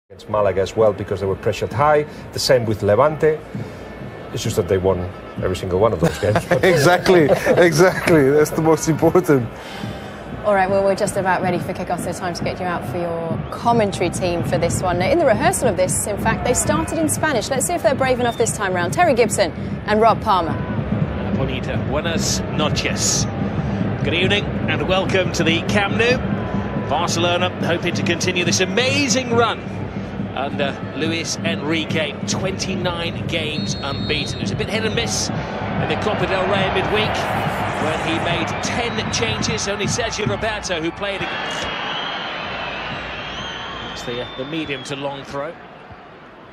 Against Malaga as well because they were pressured high. The same with Levante. It's just that they won every single one of those games. Exactly. That's the most important. All right, well, we're just about ready for kick-off, so time to get you out for your commentary team for this one. In the rehearsal of this, in fact, they started in Spanish. Let's see if they're brave enough this time round. Terry Gibson and Rob Palmer. Bonita, buenas noches. Good evening and welcome to the Camp Nou. Barcelona hoping to continue this amazing run under Luis Enrique. 29 games unbeaten. It was a bit hit and miss in the Copa del Rey midweek when he made 10 changes. Only Sergio Roberto who played against. It's the medium to long throw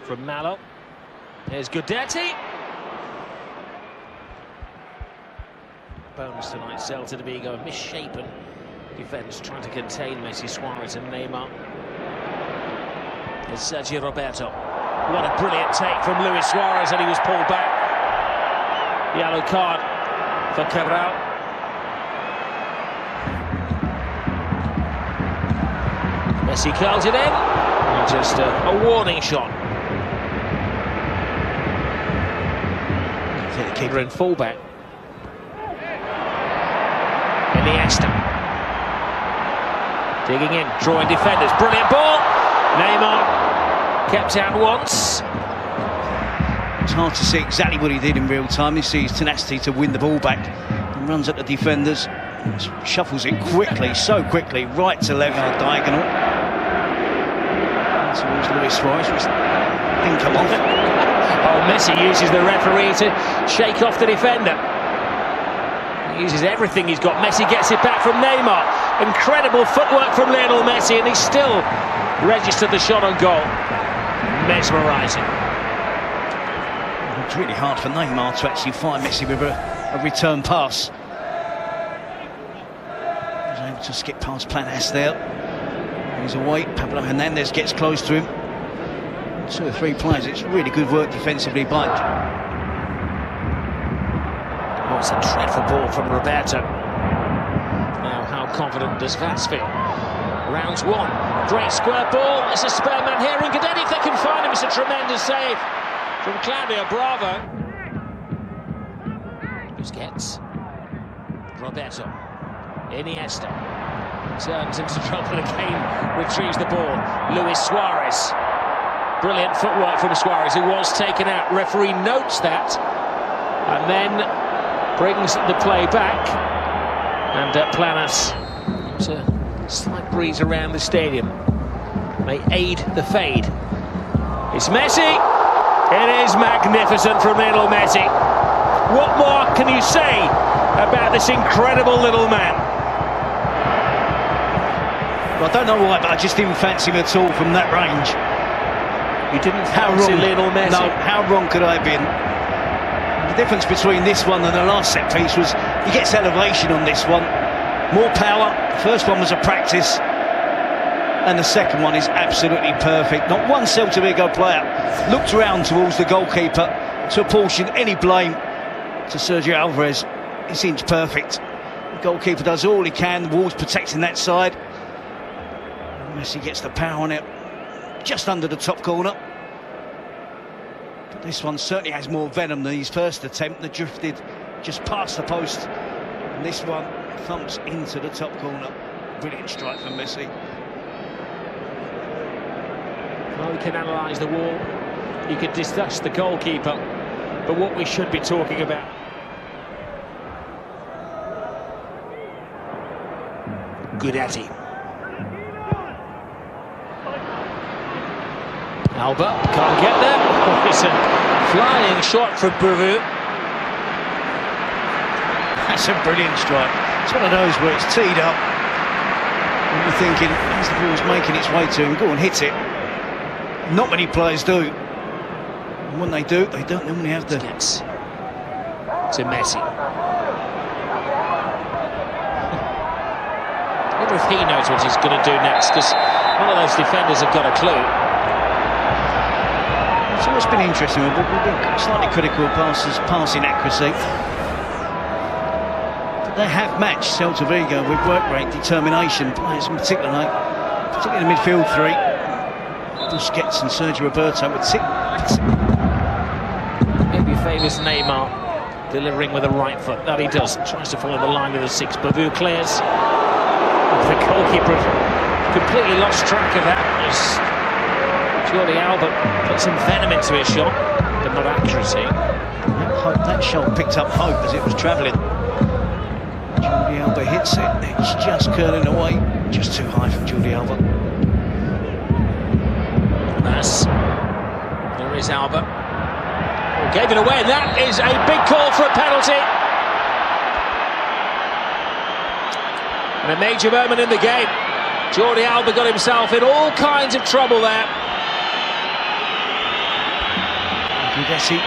from Malo. Here's Gudetti. Bonus tonight, Celta Vigo, misshapen defence trying to contain Messi, Suarez and Neymar. Here's Sergio Roberto. What a brilliant take from Luis Suarez, and he was pulled back. Yellow card for Cabral. Messi curls it in, and just a warning shot. I think the keeper in fullback. Iniesta. Digging in, drawing defenders. Brilliant ball. Neymar kept out once. It's hard to see exactly what he did in real time. You see his tenacity to win the ball back and runs at the defenders. Shuffles it quickly, so quickly, right to left diagonal. Towards Luis Suarez, which didn't come off. Oh, Messi uses the referee to shake off the defender. He uses everything he's got. Messi gets it back from Neymar. Incredible footwork from Lionel Messi, and he still registered the shot on goal. Mesmerising. It's really hard for Neymar to actually find Messi with a return pass. He was able to skip past Planas there. He's away. Pablo Hernandez gets close to him. 2 or 3 players. It's really good work defensively by. Oh, it's a dreadful ball from Roberto. Now, how confident does Vaz feel? Rounds 1. Great square ball. It's a spare man here, and Gudetti, if they can find him, it's a tremendous save from Claudio Bravo. Busquets. Roberto. Iniesta. Turns into trouble again. Retrieves the ball. Luis Suarez. Brilliant footwork from Suarez, who was taken out. Referee notes that. And then brings the play back. And Planas. It's a slight breeze around the stadium. May aid the fade. It's Messi. It is magnificent from Lionel Messi. What more can you say about this incredible little man? Well, I don't know why, but I just didn't fancy him at all from that range. You didn't fancy Lionel Messi? No, how wrong could I have been? The difference between this one and the last set piece was he gets elevation on this one. More power. The first one was a practice. And the second one is absolutely perfect. Not one Celta Vigo player looked around towards the goalkeeper to apportion any blame to Sergio Alvarez. He seems perfect. The goalkeeper does all he can. The wall's protecting that side. Messi gets the power on it, just under the top corner. But this one certainly has more venom than his first attempt that drifted just past the post. And this one thumps into the top corner. Brilliant strike from Messi. Well, we can analyse the wall, you could discuss the goalkeeper, but what we should be talking about. Gudetti. Alba can't get there. Oh, it's a flying shot from Brevu. That's a brilliant strike. It's one of those where it's teed up. And you're thinking, as the ball's making its way to him, go and hit it. Not many players do. And when they do, they don't normally have the... Yes. To Messi. I wonder if he knows what he's going to do next, because none of those defenders have got a clue. It's always been interesting. We've been slightly critical of passing accuracy. But they have matched Celta Vigo with work rate, determination, players in particular, in the midfield three. Busquets and Sergio Roberto would sit. Maybe favours Neymar, delivering with a right foot. That he does. Tries to follow the line with a 6. Babu clears. The goalkeeper completely lost track of that. As Jordi Alba put some venom into his shot, but not accuracy. That shot picked up hope as it was travelling. Jordi Alba hits it. It's just curling away. Just too high for Jordi Alba. There is Alba. Oh, gave it away, and that is a big call for a penalty. And a major moment in the game. Jordi Alba got himself in all kinds of trouble there. Gudetti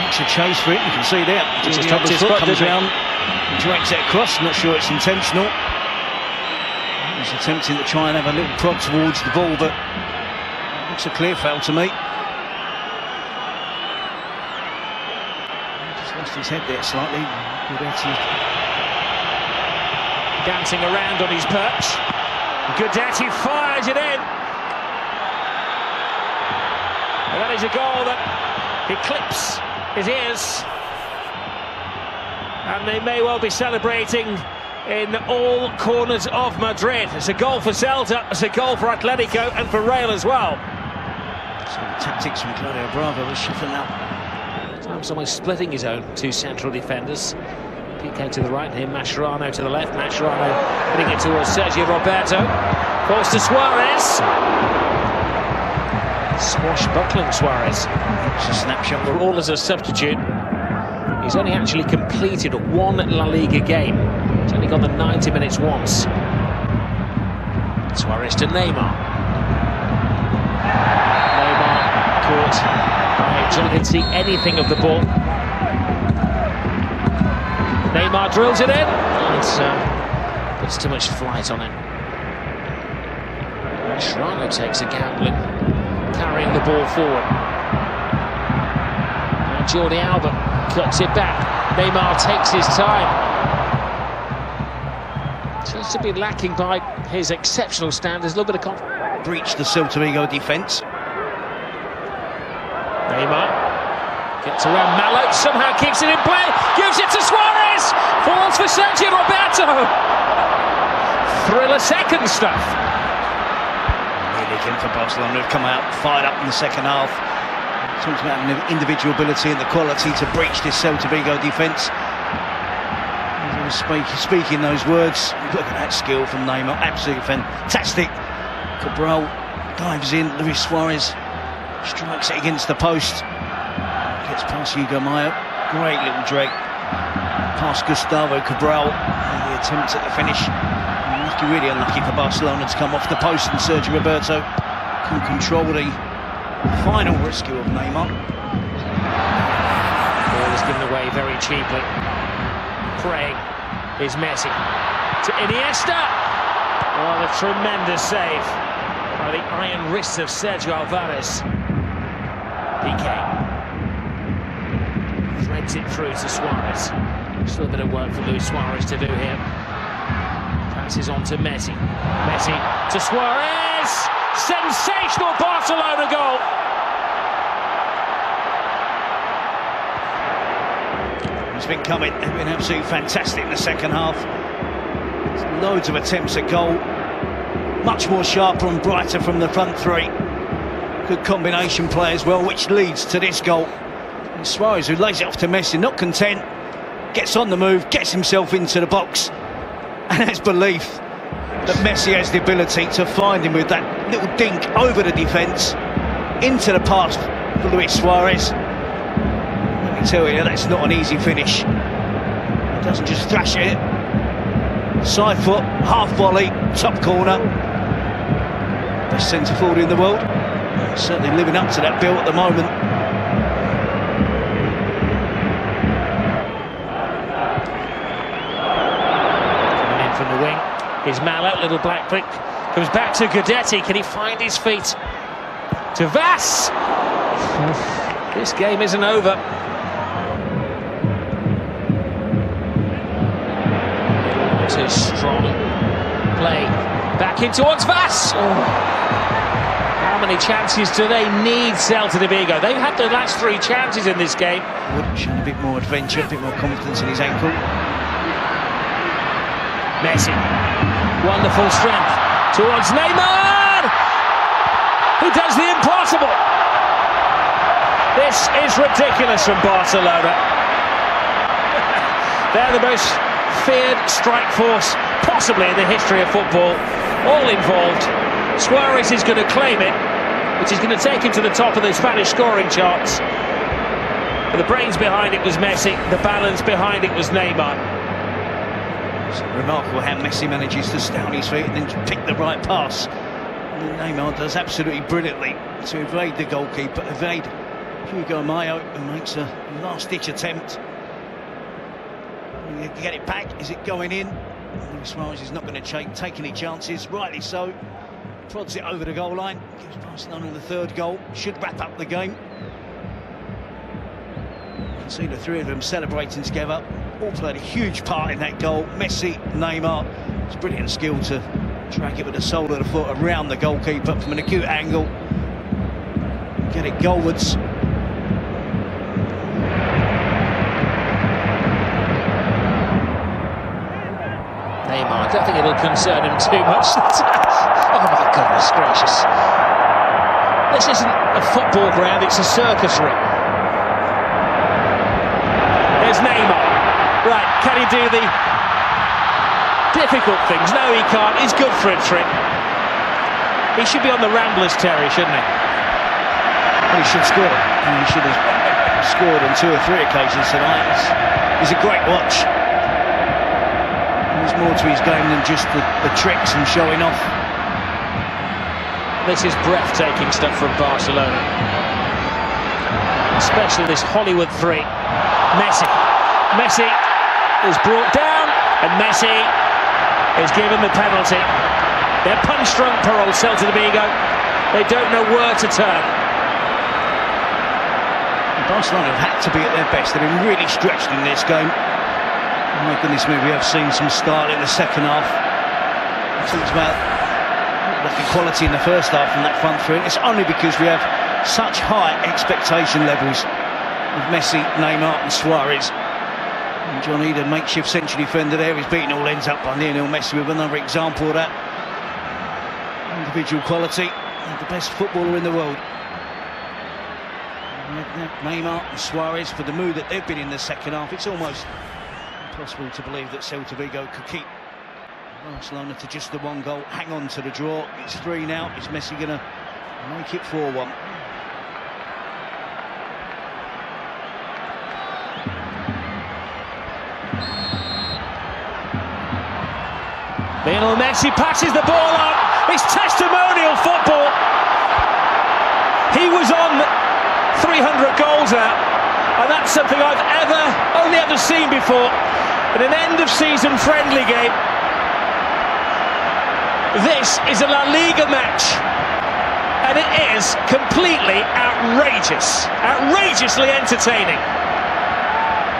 makes a chase for it, you can see there. Jordi Alba's foot comes round and drags it across. Not sure it's intentional. He's attempting to try and have a little prod towards the ball, but looks a clear foul to me. Just lost his head there slightly. Gudetti dancing around on his perch. Gudetti fires it in. And that is a goal that eclipses his ears. And they may well be celebrating in all corners of Madrid. It's a goal for Celta, it's a goal for Atletico and for Real as well. So the tactics from Claudio Bravo was shuffling out. Times almost splitting his own 2 central defenders. Piqué to the right, here Mascherano to the left. Mascherano putting it towards Sergio Roberto. Falls to Suarez. Swashbuckling Suarez. It's a snapshot. For all as a substitute. He's only actually completed 1 La Liga game. He's only gone the 90 minutes once. Suarez to Neymar. Neymar caught. John didn't see anything of the ball. Neymar drills it in. Puts too much flight on it. Mascherano takes a gamble in carrying the ball forward. And Jordi Alba cuts it back. Neymar takes his time. Seems to be lacking by his exceptional standards. A little bit of confidence. Breached the Celta Vigo defence. Neymar gets around Malo, somehow keeps it in play, gives it to Suarez, falls for Sergio Roberto. Thriller second stuff. Really came for Barcelona, have come out fired up in the second half. Talks about having the individual ability and the quality to breach this Celta Vigo defence. Speaking those words, look at that skill from Neymar, absolutely fantastic. Cabral dives in, Luis Suarez strikes it against the post. Gets past Hugo Mayo, great little drag. Past Gustavo Cabral, and the attempt at the finish. Unlucky, really unlucky for Barcelona to come off the post, and Sergio Roberto can control the final rescue of Neymar. Ball is given away very cheaply. Praying is Messi to Iniesta. Oh, a tremendous save by the iron wrists of Sergio Alvarez. Piqué threads it through to Suarez. Still a bit of work for Luis Suarez to do here. Passes on to Messi. Messi to Suarez. Sensational Barcelona goal. It's been coming. They've been absolutely fantastic in the second half. Loads of attempts at goal. Much more sharper and brighter from the front three. Good combination play as well, which leads to this goal. And Suarez, who lays it off to Messi, not content, gets on the move, gets himself into the box, and has belief that Messi has the ability to find him with that little dink over the defence into the pass for Luis Suarez. Let me tell you, that's not an easy finish. He doesn't just thrash it. Side foot, half volley, top corner. Best centre forward in the world. Certainly living up to that bill at the moment. Coming in from the wing is Malo, little black prick. Comes back to Gudetti. Can he find his feet? To Vass. This game isn't over. Too strong play. Back in towards Vass. Oh. many chances do they need, Celta Vigo? They've had the last 3 chances in this game. Wood showing a bit more adventure, a bit more confidence in his ankle. Messi, wonderful strength towards Neymar, who does the impossible. This is ridiculous from Barcelona. They're the most feared strike force possibly in the history of football. All involved. Suarez is going to claim it, which is going to take him to the top of the Spanish scoring charts. But the brains behind it was Messi, the balance behind it was Neymar. It's remarkable how Messi manages to stay on his feet and then pick the right pass. And Neymar does absolutely brilliantly to evade the goalkeeper, evade Hugo Mayo, and makes a last-ditch attempt. You get it back. Is it going in? Luis Suarez is not going to take any chances, rightly so. Prods it over the goal line, gives Barcelona the 3rd goal, should wrap up the game. You can see the 3 of them celebrating together, all played a huge part in that goal. Messi, Neymar, it's brilliant skill to drag it with the sole of the foot around the goalkeeper from an acute angle, get it goalwards. Neymar, I don't think it'll concern him too much. Oh my goodness gracious. This isn't a football ground, it's a circus ring. There's Neymar. Right, can he do the difficult things? No, he can't. He's good for a trick. He should be on the Ramblers, Terry, shouldn't he? Well, he should score. And he should have scored on 2 or 3 occasions tonight. He's a great watch. There's more to his game than just the tricks and showing off. This is breathtaking stuff from Barcelona. Especially this Hollywood 3. Messi. Messi is brought down, and Messi is given the penalty. They're punch-drunk, poor old Celta Vigo. They don't know where to turn. Barcelona have had to be at their best. They've been really stretched in this game. Oh my goodness me, we have seen some style in the second half. We talked about lack of quality in the first half from that front 3. It's only because we have such high expectation levels with Messi, Neymar and Suarez. And John Eden, makeshift central defender there, he's beating all ends up by Lionel Messi with another example of that. Individual quality, and the best footballer in the world. Neymar and Suarez, for the mood that they've been in the second half, it's almost impossible to believe that Celta Vigo could keep Barcelona to just the 1 goal, hang on to the draw. It's 3 now. Is Messi going to make it 4-1? Lionel Messi passes the ball on. It's testimonial football. He was on 300 goals now, and that's something I've only ever seen before in an end-of-season friendly game. This is a La Liga match, and it is completely outrageously entertaining.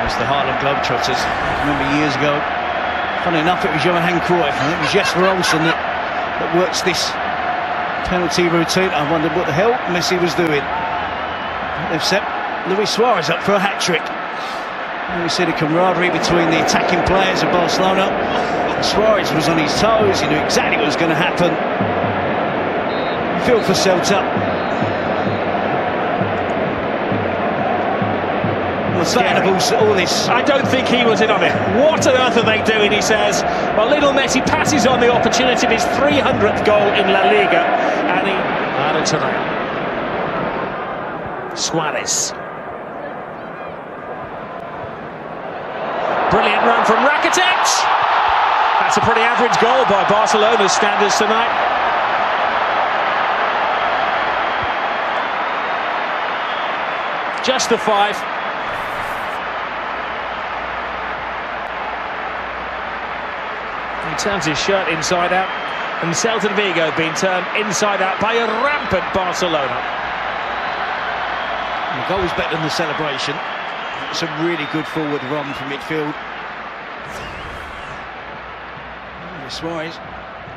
It's the Harlem Globetrotters. I remember years ago, funny enough, it was Johan Cruyff, and it was Jesper Olsen that works this penalty routine. I wondered what the hell Messi was doing. They've set Luis Suarez up for a hat-trick. And we see the camaraderie between the attacking players of Barcelona. Suarez was on his toes, he knew exactly what was going to happen. Feel for Celta. All this. I don't think he was in on it. What on earth are they doing, he says. Well, Lionel Messi passes on the opportunity of his 300th goal in La Liga. And he added to that. Suarez. Brilliant run from Rakitic. That's a pretty average goal by Barcelona's standards tonight. Just the 5. He turns his shirt inside out, and Celta Vigo being turned inside out by a rampant Barcelona. The goal was better than the celebration. It's a really good forward run from midfield. Suarez,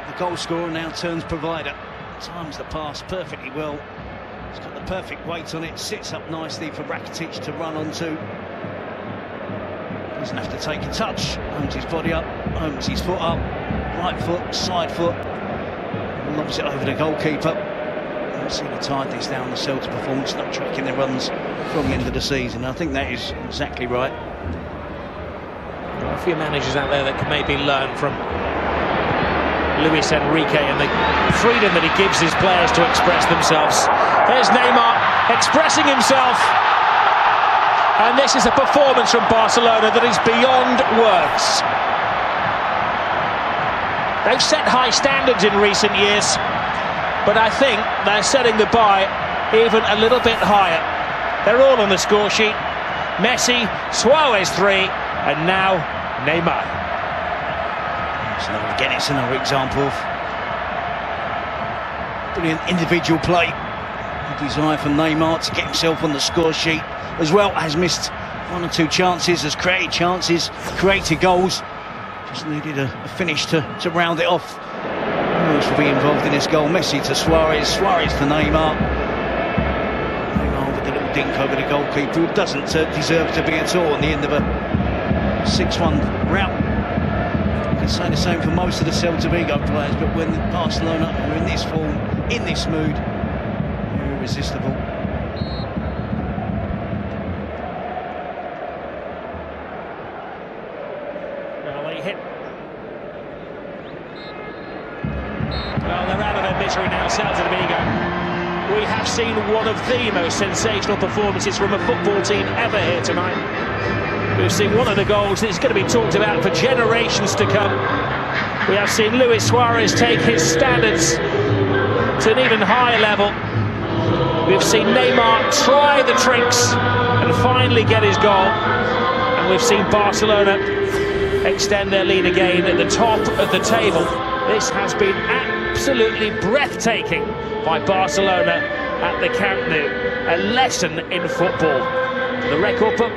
the goal scorer, now turns provider. Times the pass perfectly well. He's got the perfect weight on it, sits up nicely for Rakitic to run onto. Doesn't have to take a touch, owns his body up, owns his foot up, right foot, side foot, lobs it over the goalkeeper. You see the tiredness down the Celta performance, not tracking their runs from the end of the season. I think that is exactly right. There are a few managers out there that can maybe learn from Luis Enrique and the freedom that he gives his players to express themselves. Here's Neymar expressing himself. And this is a performance from Barcelona that is beyond words. They've set high standards in recent years, but I think they're setting the bar even a little bit higher. They're all on the score sheet. Messi, Suarez 3, and now Neymar. So again, it's another example of brilliant individual play. A desire for Neymar to get himself on the score sheet, as well as missed one or two chances, has created chances, created goals. Just needed a finish to round it off. Who else will be involved in this goal? Messi to Suarez, Suarez to Neymar. Neymar with a little dink over the goalkeeper, who doesn't deserve to be at all on the end of a 6-1 rout. You can say the same for most of the Celta Vigo players, but when Barcelona are in this form, in this mood, they're irresistible. Well, they're out of their misery now, Celta Vigo. We have seen one of the most sensational performances from a football team ever here tonight. We've seen one of the goals that's going to be talked about for generations to come. We have seen Luis Suarez take his standards to an even higher level. We've seen Neymar try the tricks and finally get his goal. And we've seen Barcelona extend their lead again at the top of the table. This has been absolutely breathtaking by Barcelona at the Camp Nou. A lesson in football. The record book.